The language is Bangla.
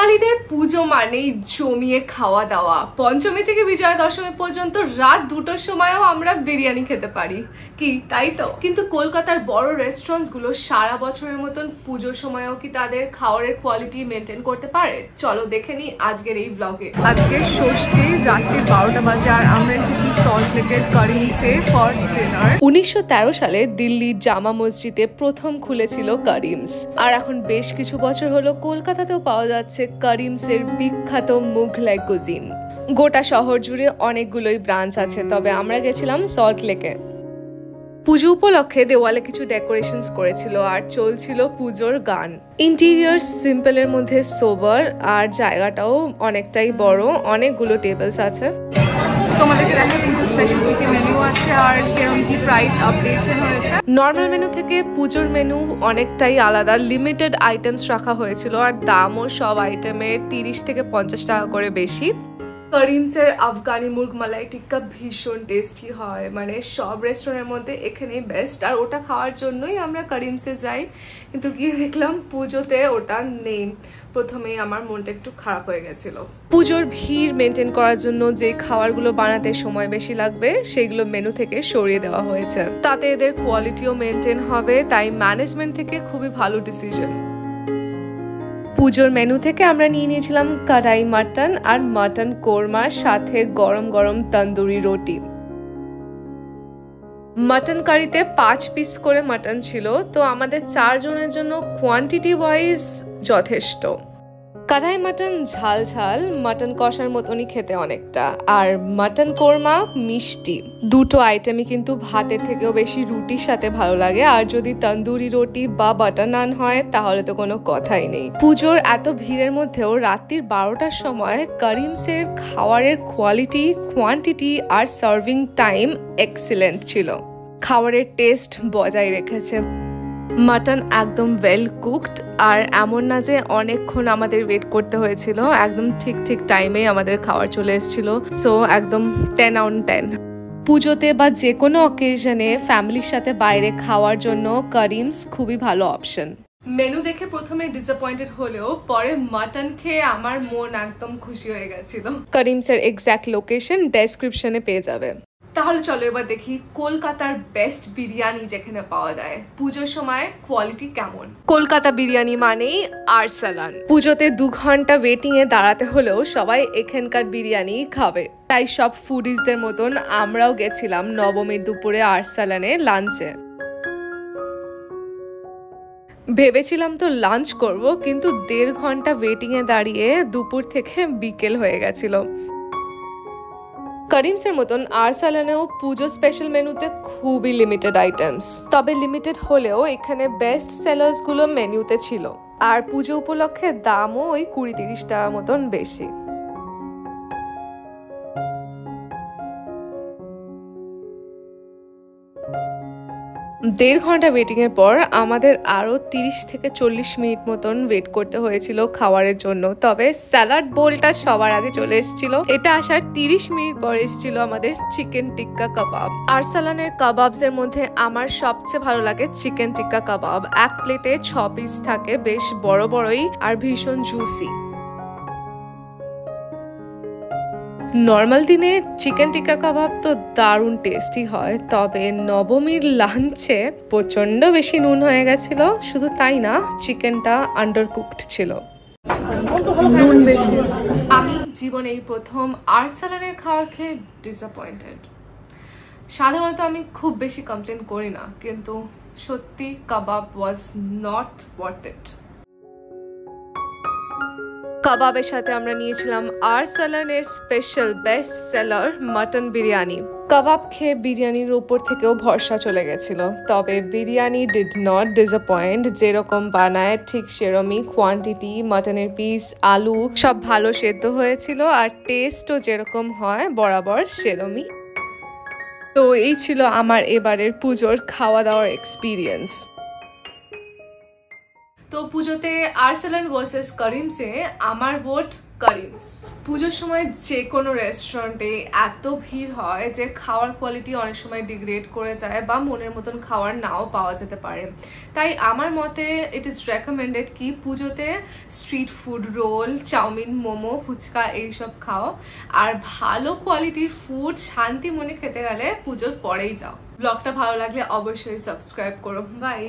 বাঙালিদের পুজো মানেই জমিয়ে খাওয়া দাওয়া। পঞ্চমী থেকে বিজয়া দশমী পর্যন্ত রাত 2টোর সময়ও আমরা বিরিয়ানি খেতে পারি, কি তাই তো? কিন্তু কলকাতার বড় রেস্টুরেন্টস গুলো সারা বছরের মতন পুজোর সময়ও কি তাদের খাবারের কোয়ালিটি মেনটেন করতে পারে? চলো দেখে নি আজকের এই ব্লগে। আজকে ষষ্ঠী, রাত্রি 12টা বাজে আর আমরা এসেছি সল্ট লেকের কারিমসে ফর ডিনার। 1913 সালে দিল্লির জামা মসজিদে প্রথম খুলেছিল কারিমস, আর এখন বেশ কিছু বছর হলো কলকাতাতেও পাওয়া যাচ্ছে কারিমসের বিখ্যাত মুঘলাই কুজিন। গোটা শহর জুড়ে অনেকগুলোই ব্রাঞ্চ আছে, তবে আমরা গেছিলাম সল্ট লেকে। পুজো উপলক্ষে দেওয়ালে কিছু ডেকোরেশনস করেছিল আর চলছিল পুজোর গান। ইন্টেরিয়র সিম্পলের মধ্যে সোবার, আর জায়গাটাও অনেকটাই বড়, অনেকগুলো টেবিলস আছে। তোমাদেরকে দেখা পুজো স্পেশাল থেকে মেনু আছে আর কিরকম কি প্রাইস আপডেশন হয়েছে। নর্মাল মেনু থেকে পুজোর মেনু অনেকটাই আলাদা, লিমিটেড আইটেমস রাখা হয়েছিল আর দামও সব আইটেমের 30 থেকে 50 টাকা করে বেশি। কারিমসের আফগানি মুর্গ মালাই টিক্কা ভীষণ টেস্টি হয়, মানে সব রেস্টুরেন্টের মধ্যে এখানেই বেস্ট, আর ওটা খাওয়ার জন্যই আমরা কারিমসে যাই। কিন্তু গিয়ে দেখলাম পুজোতে ওটা নেই। প্রথমেই আমার মনটা একটু খারাপ হয়ে গেছিল। পুজোর ভিড় মেনটেন করার জন্য যে খাবারগুলো বানাতে সময় বেশি লাগবে সেগুলো মেনু থেকে সরিয়ে দেওয়া হয়েছে, তাতে এদের কোয়ালিটিও মেনটেন হবে, তাই ম্যানেজমেন্ট থেকে খুবই ভালো ডিসিশন। পুজোর মেনু থেকে আমরা নিয়ে নিয়েছিলাম কড়াই মাটন আর মাটন কোরমার সাথে গরম গরম তন্দুরি রুটি। মাটন কারিতে 5 পিস করে মাটন ছিল, তো আমাদের 4 জনের জন্য কোয়ান্টিটি ওয়াইজ যথেষ্ট। কড়াই মাটন ঝাল ঝাল, মাটন কষার মতনই খেতে অনেকটা, আর মাটন কোরমা মিষ্টি। দুটো আইটেমই কিন্তু ভাতের থেকেও বেশি রুটির সাথে ভালো লাগে, আর যদি তন্দুরি রুটি বা বাটার নান হয় তাহলে তো কোনো কথাই নেই। পুজোর এত ভিড়ের মধ্যেও রাত্রির 12টার সময় কারিমসের খাবারের কোয়ালিটি, কোয়ান্টিটি আর সার্ভিং টাইম এক্সিলেন্ট ছিল। খাবারের টেস্ট বজায় রেখেছে। মাটন একদম ওয়েল কুকড, আর এমন না যে অনেকক্ষণ আমাদের ওয়েট করতে হয়েছিল, একদম ঠিক টাইমে আমাদের খাবার চলে এসেছিল। সো একদম 10 out of 10। পুজোতে বা যে কোনো অকেশনে ফ্যামিলির সাথে বাইরে খাওয়ার জন্য কারিমস খুবই ভালো অপশন। মেনু দেখে প্রথমে ডিসঅ্যাপয়েন্টেড হলেও পরে মাটন খেয়ে আমার মন একদম খুশি হয়ে গেছিল। কারিমসের এক্স্যাক্ট লোকেশন ডেসক্রিপশনে পেয়ে যাবে। তাহলে চলো এবার দেখি কলকাতার বেস্ট বিরিয়ানি যেখানে পাওয়া যায়। পুজোর সময় কোয়ালিটি কেমন? কলকাতা বিরিয়ানি মানেই আরসালান। পুজোতে 2 ঘন্টা ওয়েটিং এ দাঁড়াতে হলেও সবাই এখানকার বিরিয়ানি খাবে, তাই সব ফুডিজদের মতন আমরাও গেছিলাম নবমীর দুপুরে আরসালানের লাঞ্চে। ভেবেছিলাম তো লাঞ্চ করব, কিন্তু 1.5 ঘন্টা ওয়েটিং এ দাঁড়িয়ে দুপুর থেকে বিকেল হয়ে গেছিল। কারিমসের মতন আরসালানেও পুজো স্পেশাল মেনুতে খুবই লিমিটেড আইটেমস, তবে লিমিটেড হলেও এখানে বেস্ট সেলার্স গুলো মেনুতে ছিল, আর পুজো উপলক্ষে দামও ওই 20-30 টাকা মতন বেশি। 1.5 ঘন্টা ওয়েটিং এর পর আমাদের আরো 30 থেকে 40 মিনিট মতন ওয়েট করতে হয়েছিল খাবারের জন্য, তবে স্যালাড বোলটা সবার আগে চলে এসেছিল। এটা আসার 30 মিনিট পর এসেছিল আমাদের চিকেন টিক্কা কাবাব। আরসালানের কাবাবস এর মধ্যে আমার সবচেয়ে ভালো লাগে চিকেন টিক্কা কাবাব। এক প্লেটে 6 পিস থাকে, বেশ বড় বড়ই আর ভীষণ জুসি। নর্মাল দিনে চিকেন টিক্কা কাবাব তো দারুণ টেস্টি হয়, তবে নবমীর লাঞ্চে প্রচন্ড বেশি নুন হয়ে গেছিল। শুধু তাই না, চিকেনটা আন্ডার কুকড ছিল, নুন বেশি। আমি জীবনে এই প্রথম আরসালানের খাবার খেয়ে ডিসঅ্যাপয়েন্টেড। সাধারণত আমি খুব বেশি কমপ্লেন করি না, কিন্তু সত্যি কাবাব ওয়াজ নট ওয়ার্থ ইট। কাবাবের সাথে আমরা নিয়েছিলাম আরসালানের special best seller mutton biryani. কাবাব খেয়ে বিরিয়ানির উপর থেকেও ভরসা চলে গেছিল, তবে বিরিয়ানি ডিড নট ডিসঅ্যাপয়েন্ট। যেরকম বানায় ঠিক সেরকমই কোয়ান্টিটি, মাটনের পিস, আলু সব ভালো সেদ্ধ হয়েছিল, আর টেস্টও যেরকম হয় বরাবর সেরকমই। তো এই ছিল আমার এবারের পুজোর খাওয়া দাওয়ার এক্সপিরিয়েন্স। তো পুজোতে আরসালান ভার্সেস কারিমসে আমার ভোট করিমস। পুজোর সময় যে কোনো রেস্টুরেন্টে এত ভিড় হয় যে খাওয়ার কোয়ালিটি অনেক সময় ডিগ্রেড করে যায় বা মনের মতন খাওয়ার নাও পাওয়া যেতে পারে। তাই আমার মতে ইট ইজ রেকমেন্ডেড কি পুজোতে street food, roll, chow mein, momo, phuchka এইসব খাও। আর ভালো কোয়ালিটির ফুড শান্তি মনে খেতে গেলে পুজোর পরেই যাও। ব্লগটা ভালো লাগলে অবশ্যই সাবস্ক্রাইব করো। বাই।